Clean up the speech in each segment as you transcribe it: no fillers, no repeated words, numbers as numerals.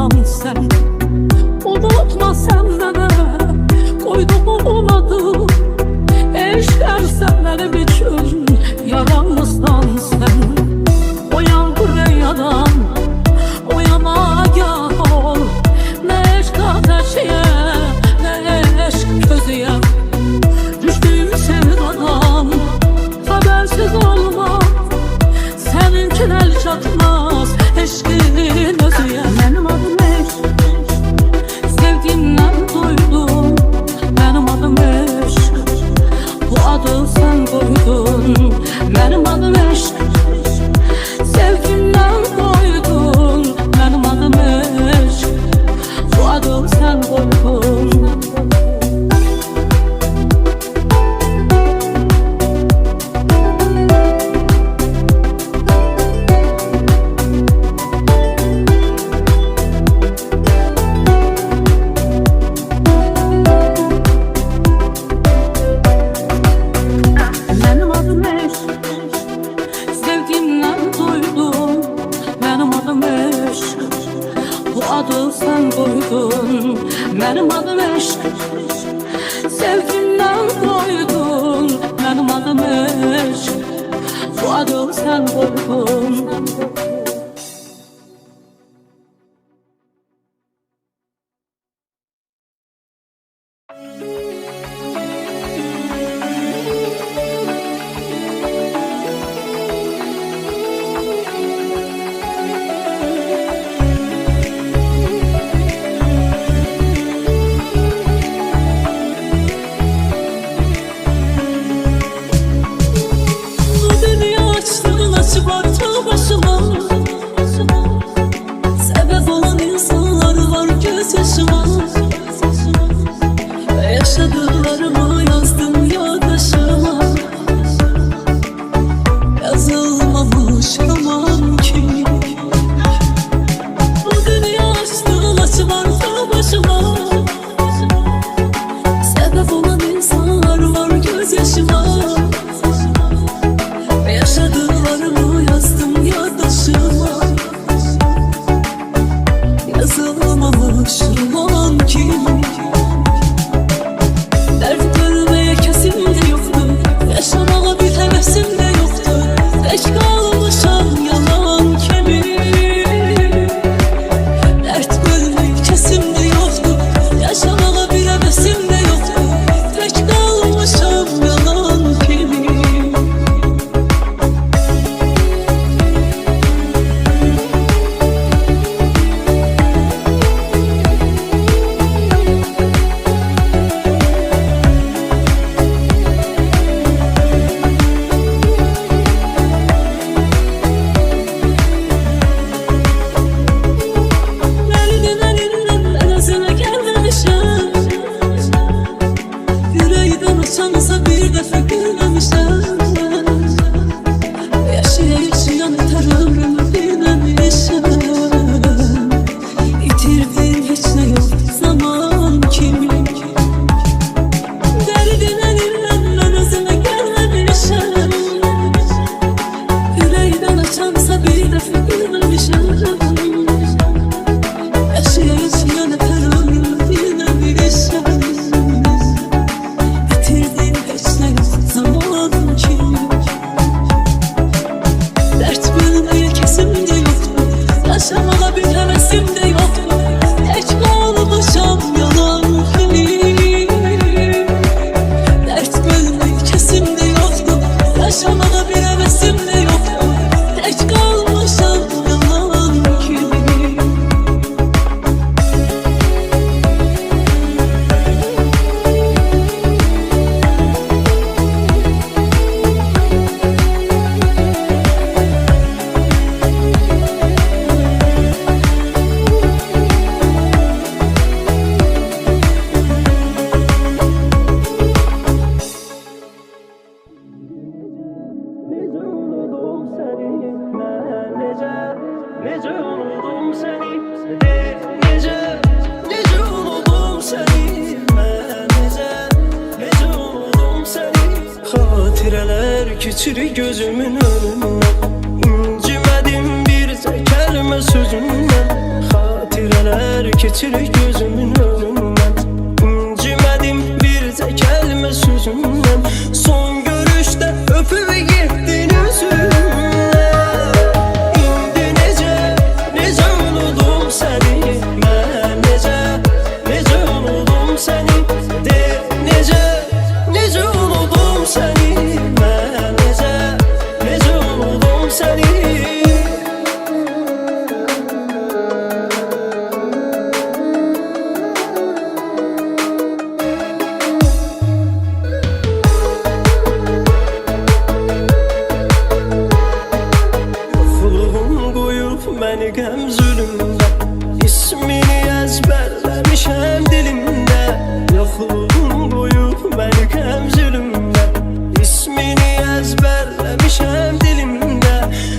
olan sen. Unutma sende de koyduğum adı. Eşlersen benim için yaramızdan sen. Uyan buraya, uyana gel ol. Ne eşk ateşiye, ne eşk közüye. Düştüğüm sevdadan habersiz olma. Seninkin el çatmaz eşkin özüye. Benim adım eşk, sevgimden duydum. Benim adım eşk, bu adı sen koydun. Benim adım eşk, sevgimden koydun. Benim adım eşk, bu adı sen koydun. Sen koydun, benim adım eşk, sevgimden koydun. Benim adım eşk, bu adı sen koydun. Sebep olan insanlar var gözyaşıma. Yaşadıklarımı yazdım yoldaşıma. Yazılmamış aman ki. Bu dünya açtığın açı varsa başıma. Sebep olan insanlar var gözyaşıma. Yaşadıklarımı yazdım yoldaşıma. Yazılmamış roman ki. Dert görmeye kesim de yoktu. Yaşamaya bir hevesim de yoktu. Geç kalmışam yalan kimi. Dert görmeye kesim de yoktu. Yaşamaya bir hevesim de yoktu. Geç kalmışam yalan kimi. Uçansa bir defa gülmemişler. Yaşayan ömrümü bilmemişim. Yitirdiğin hiç ne yok zaman kimi. Derdine dinlen ben özüme gelmemişim. Yüreğden açansa bir defa gülmemişim. Yaşayan ömrümü bilmemişim. Yaşamada bir hevesim de yoktu. Geç kalmışam yalan kimi. Dert görmek kesim de yoktu. Yaşamada bir hevesim de yoktu. Geç kalmışam yalan kimi. Nece unuttum seni, nece unuttum seni. Ben nece unuttum seni. Hatireler geçir gözümün önünden. İncimedim bir tek kelime sözünden. Hatireler keçirir gözümün önündən. İncimədim bircə kəlmə sözündən, son görüşdə öpüb getdin özümdən. İndi necə unudum səni, mən necə unudum səni, de necə unudum səni, mən necə unudum səni. Yoxluğun qoyub məni qəm zülümdə, ismini əzbərləmişəm dilimdə. Yoxluğun qoyub məni qəm zülümdə, ismini əzbərləmişəm dilimdə.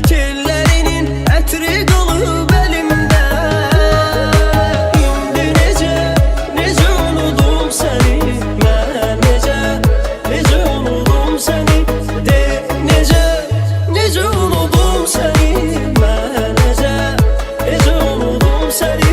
Tellərinin ətri qalıb əlimdə. İndi necə unudum səni, mən necə unudum səni, de necə unudum səni, mən necə unudum səni.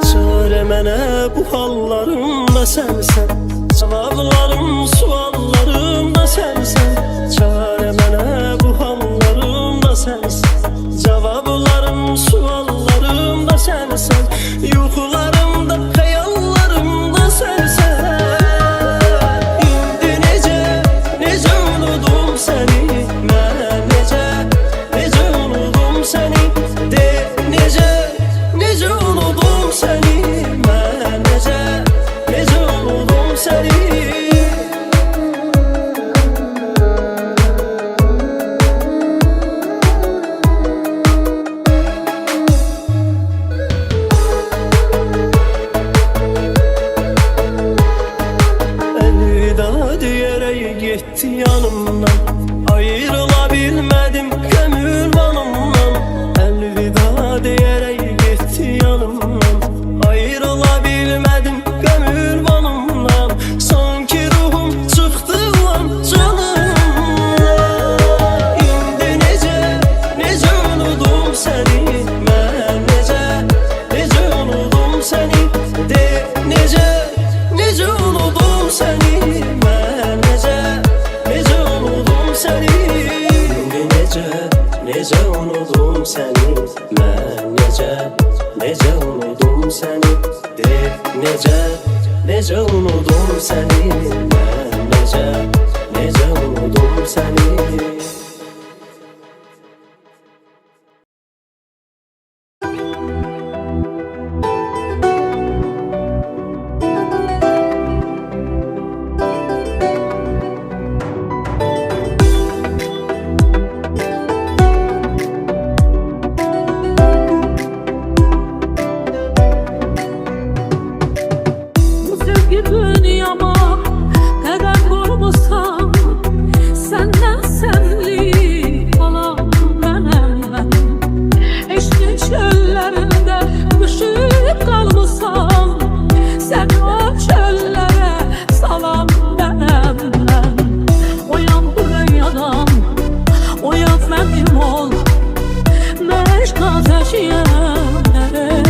Çare mənə bu hallarımda sənsən, cavablarım suallarımda sənsən. Çare mənə bu hallarımda sənsən, cavablarım suallarımda sənsən. Yuxularımda, xəyallarımda sənsən. İndi necə unudum səni, mən necə unudum səni, de necə unudum səni, mən necə unudum səni. Əlvida deyərək getdi yanımdan, ayrıla bilmədim qəm ünvanımdan. Əlvida deyərək getdi yanımdan, ayrıla bilmədim qəm ünvanımdan. Sanki ruhum çıxdı lan canımdan. İndi necə unudum səni, mən necə unudum səni, de necə unudum səni, mən necə unudum səni. İndi necə unudum səni, mən necə unudum səni, de necə unudum səni, mən necə unudum səni. Bu sevgi dünyama kadar vurmuşsan, senden senli falan ben. Eşkin çöllerinde düşüp kalmışsam, sen o çöllere salam benem. Oyan bu dünyadan, oyan benim ol. Meşk ateşiyem,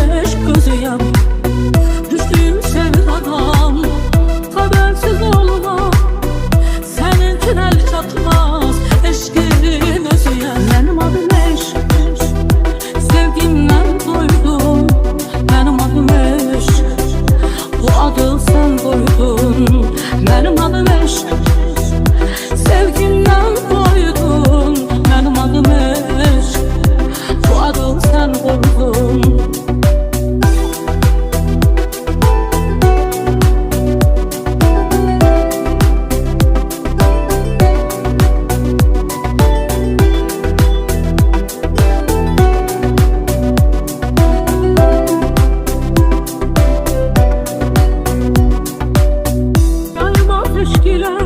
meşk gözüyem. Düştüğüm sevdadan habersiz olma, seninkin el çatmaz eşkin özüyem. Benim adım eşk, sevgimden doydum. Benim adım eşk, bu adı sen koydun. Benim adım eşk, sevgimden doydum. Benim adım eşk, bu adı sen koydun. Yayma teşkiler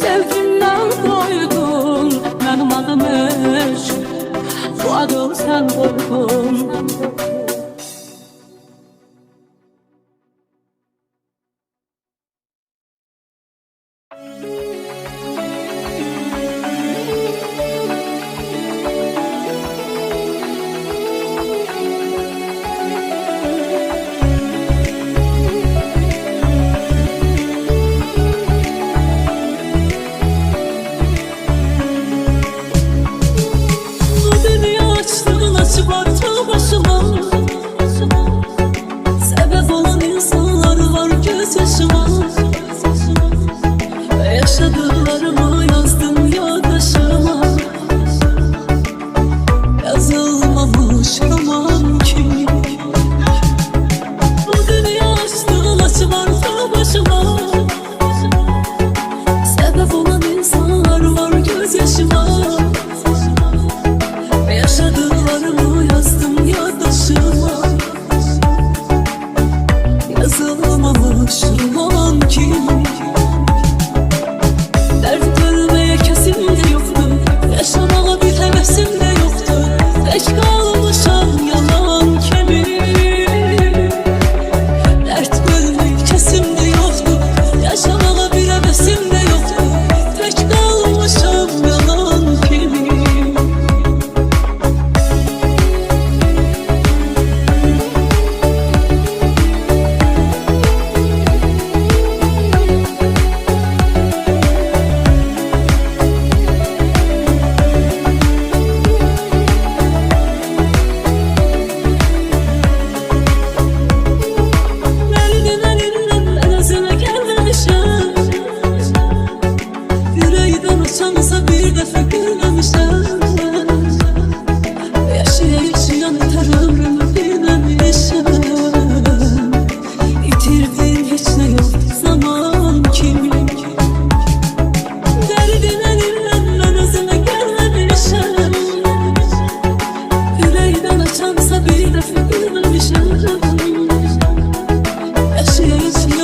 Sevgimden koydun benim adım eşk, bu adı sen koydun. Bu dünya açtığın açıp arttı başıma. Sebep olan insanlar var gözyaşıma. Ve yaşadıklarımı yazdım yoldaşıma. Yazılmamış roman ki. Bu dünya açtığın açıp arttı başıma. Sebep olan insanlar var gözyaşıma. Ve yaşadıklarımı yazdım yoldaşıma. Yazılmamış roman ki. Dert görmeye kesim de yoktu. Yaşamaya bir hevesim de yoktu. Geç kalmışam yalan kimi. Dert görmeye kesim de yoktu. Yaşamaya bir hevesim de yoktu. Geç kalmışam yalan kimi. Ben özüne gelmemişim. Yüreğden uçansa bir defa görmemişim. Yaşayan yeter ömrümü bilmemişim. Yitirdiğin hiç ne yok zaman kimi. Derdine ben özüme gelmemişim. Yüreğden uçansa bir defa görmemişim. Yaşayan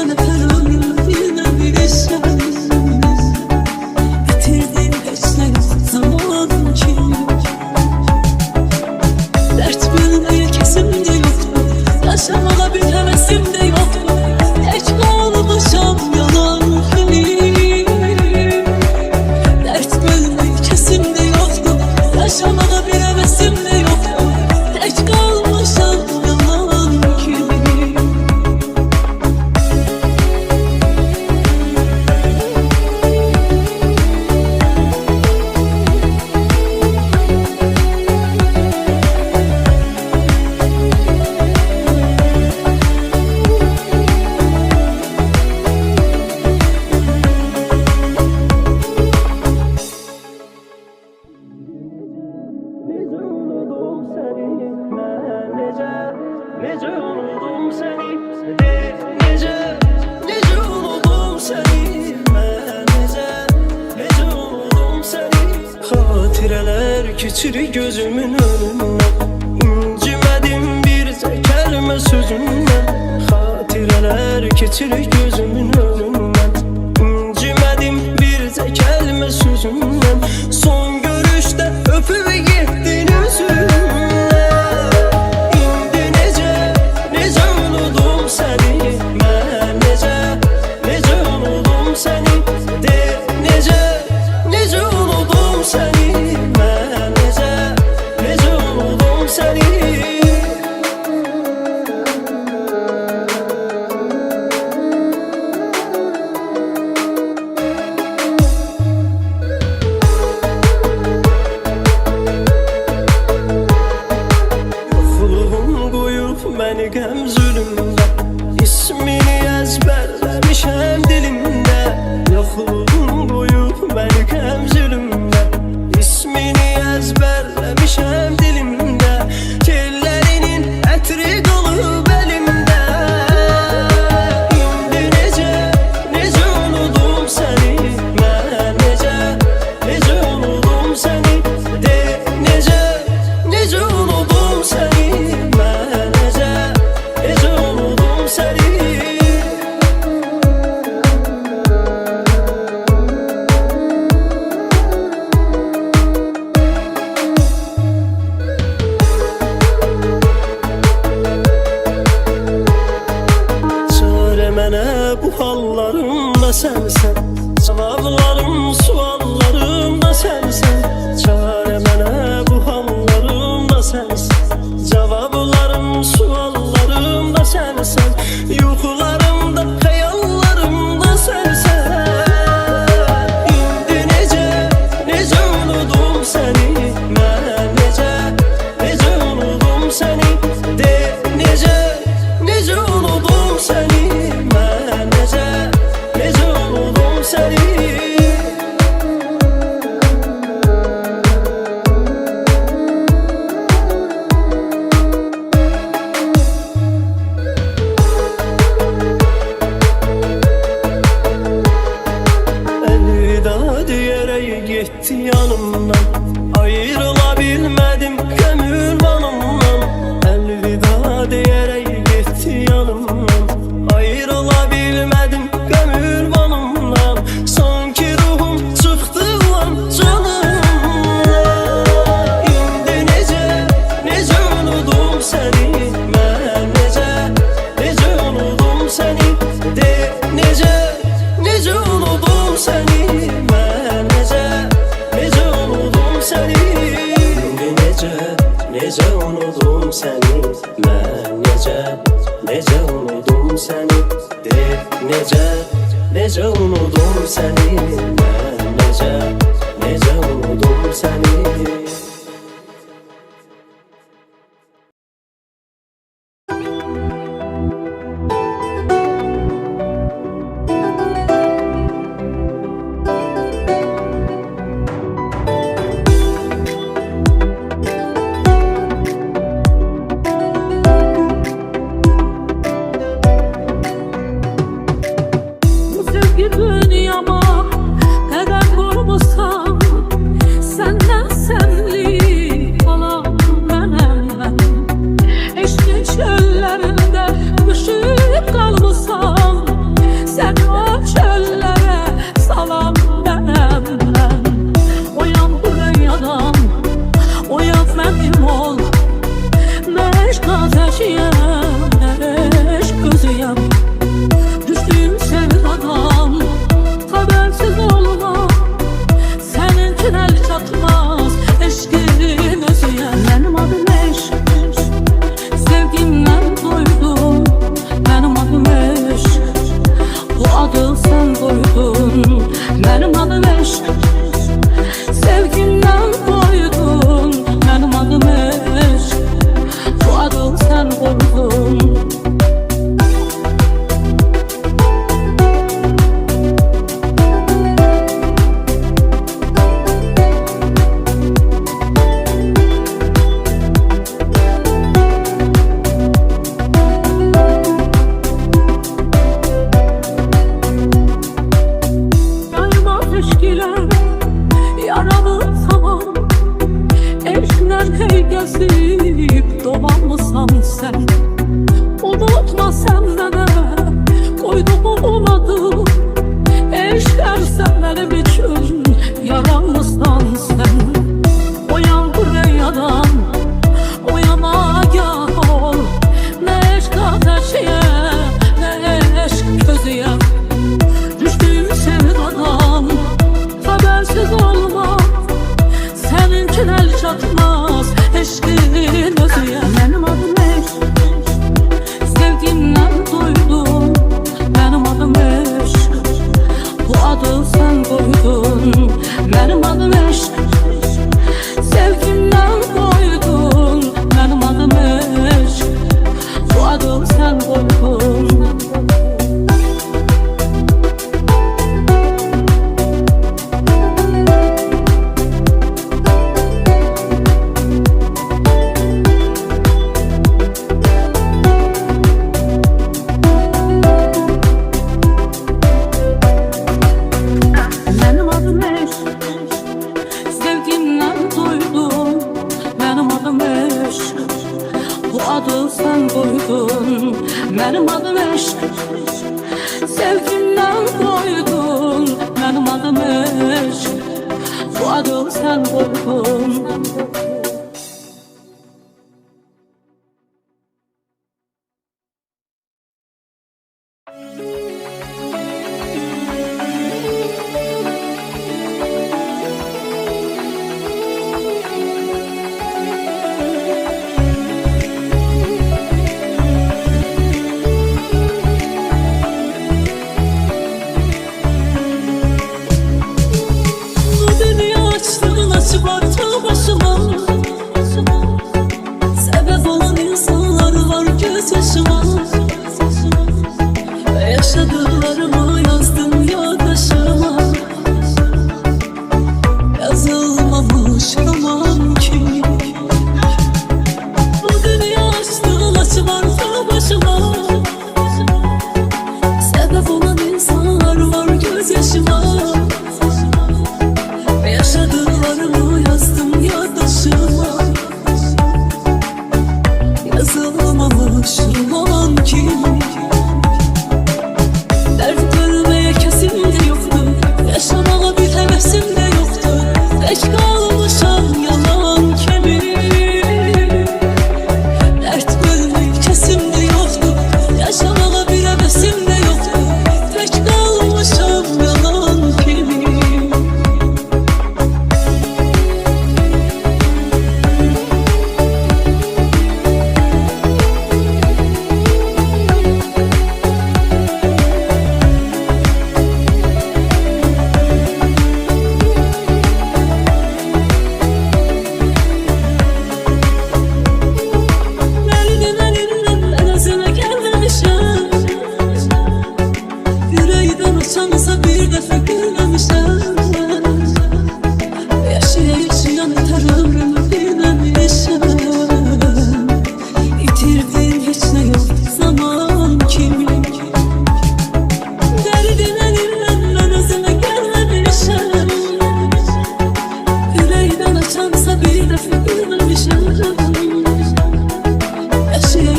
yeter ömrümü bilmemişim. Yitirdiğin hiç ne yok zaman kimi. Dert bilmeye kesim de yoktu. Yaşamaya bir hevesim de yoktu. Hiç kalmışam yalan kimi. Dert bilmeye kesim de yoktu. Yaşamaya bir hevesim de yoktu. Hiç kalmışam yalan kimi. Nece unudum seni, nece unudum seni, ben nece unudum seni. Hatireler keçir gözümün önünden, incimedim bir kelime sözünden. Hatireler keçir gözümün önünden, incimedim bir kelime sözünden. Son görüşte öpüp gittin üzümden. sensen. Cevaplarım suallarım da sensen. Çare mənə bu hallarım da sensen. Cevaplarım suallarım da sensen. Yuxularımda xəyallarım da sensen. İndi necə unudum səni. Mən necə unudum səni. De necə unudum səni. Mən necə unudum səni. Elvida diyerek gitti yanımdan. Ayrıla bilmedim gönül banımdan. Elvida diyerek gitti yanımdan. Ayrıla bilmedim gönül banımdan. Sanki ruhum çıktı lan canımdan. İndi necə unudum səni. Mən necə unudum səni. De necə unudum səni. Mən necə unudum səni. İndi necə unudum səni. Mən necə unudum səni. De necə unudum səni. Mən necə unudum səni. Bu sevgi dünyama kadar kurmuşsam, senden senli falan ben. Eşkin çöllerinde düşüp kalmışsam, sen o çöllere salam ben. Oyan buraya'dan, oyan benim ol. Ne eşk ateşiyem, ne eşk gözüyem. Düştüğüm sevdadan habersiz olma. Seninkin el çatmaz eşkin özüye. Benim adım eşk, sevgimden doydum. Benim adım eşk, bu adı sen koydun. Benim adım eşk, sevgimden doydum. Benim adım eşk, bu adı sen koydun. Yayma teşkiler yaralı tamam. Eşkler hey gezip dolanmışsan sen. Unutma sende de koyduğum adı. Eşker sen benim için yaralısan sen. Uyan buraya'dan, uyana gah ol. Ne eşk ateşiye, ne eşk közüye. Düştüğüm sevdadan habersiz olma. Seninkin el çatmaz eşkin özüye. Benim adım eşk, sevgimden doydum. Benim adım eşk, bu adı sen koydun. Benim adım eşk, sevgimden doydum. Benim adım eşk, bu adı sen koydun. Benim adım eşk, sevgimden doydum. Benim adım eşk, bu adı sen koydun. Benim adım eşk, sevgimden doydum. Benim adım eşk, bu adı sen koydun. Yaşadıklarımı yazdım yaddaşıma. Yazılmamış roman kim? Dert görmeye kesim de yoktu, yaşamaya bir hevesim de yoktu. Geç kalmışam yalan kimi? Dert görmeye kesim de yoktu, yaşamaya bir hevesim de yoktu. Geç kalmışam yalan kimi? Uçansa bir defa görmemişem. Yaşayan ömrümü bilmemişem. Yitirdiğim hiç ne yok zaman kimi? Derdin elinden ben özüme gelmemişem. Yüreğden açansa bir defa görmemişem. Yaşayan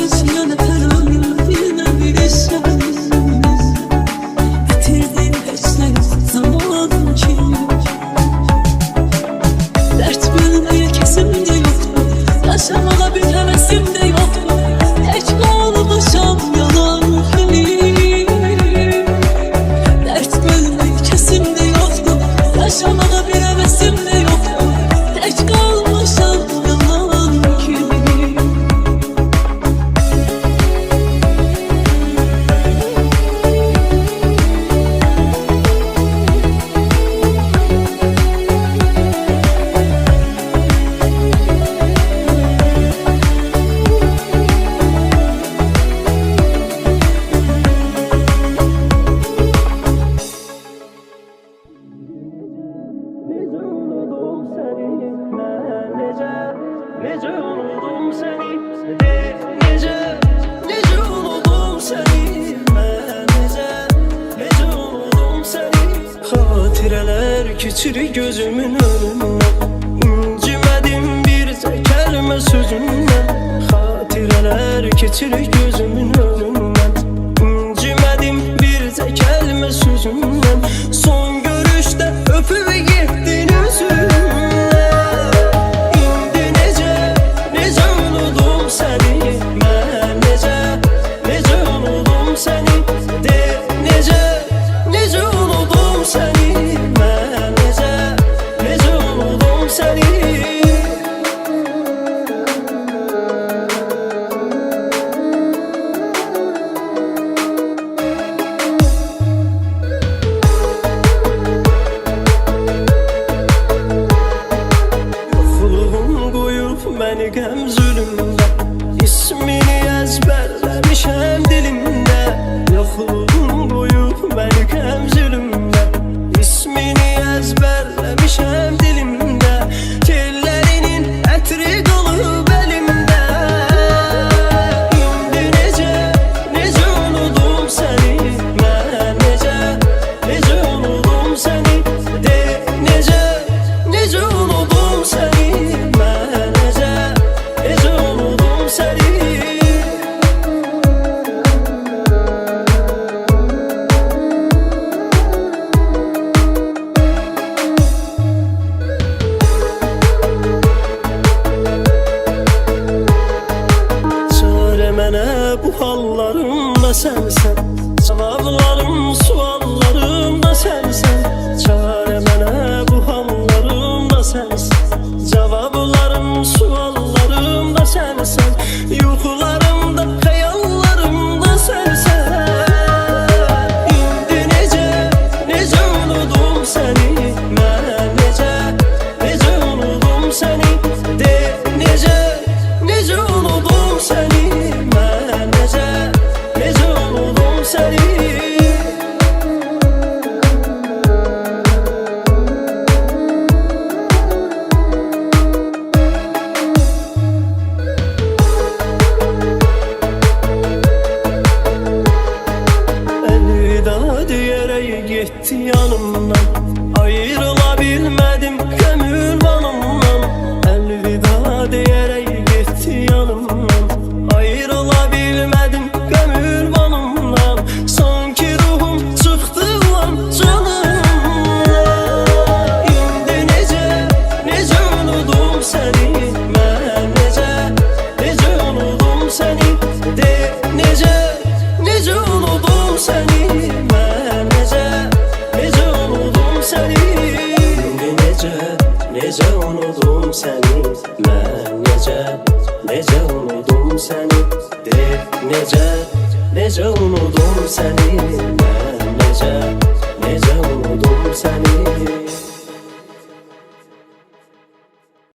ömrümü bilmemişem. Yaşamada bir hevesim de yoktu, geç kalmışam yalan kimi? Dert görmek kesim de yoktu, yaşamada bir hevesim de yoktu. Geç kalmışam yalan kimi? Nece unudum seni, nece unudum seni, ben nece unudum seni. Hatireler keçir gözümün önünden, incimedim bir kelime sözünden. Hatireler keçir gözümün önünden, incimedim bir kelime sözünden. Son görüşte öpüp gittin üzümden. necə unudum səni. Necə unudum səni. Mən necə unudum səni.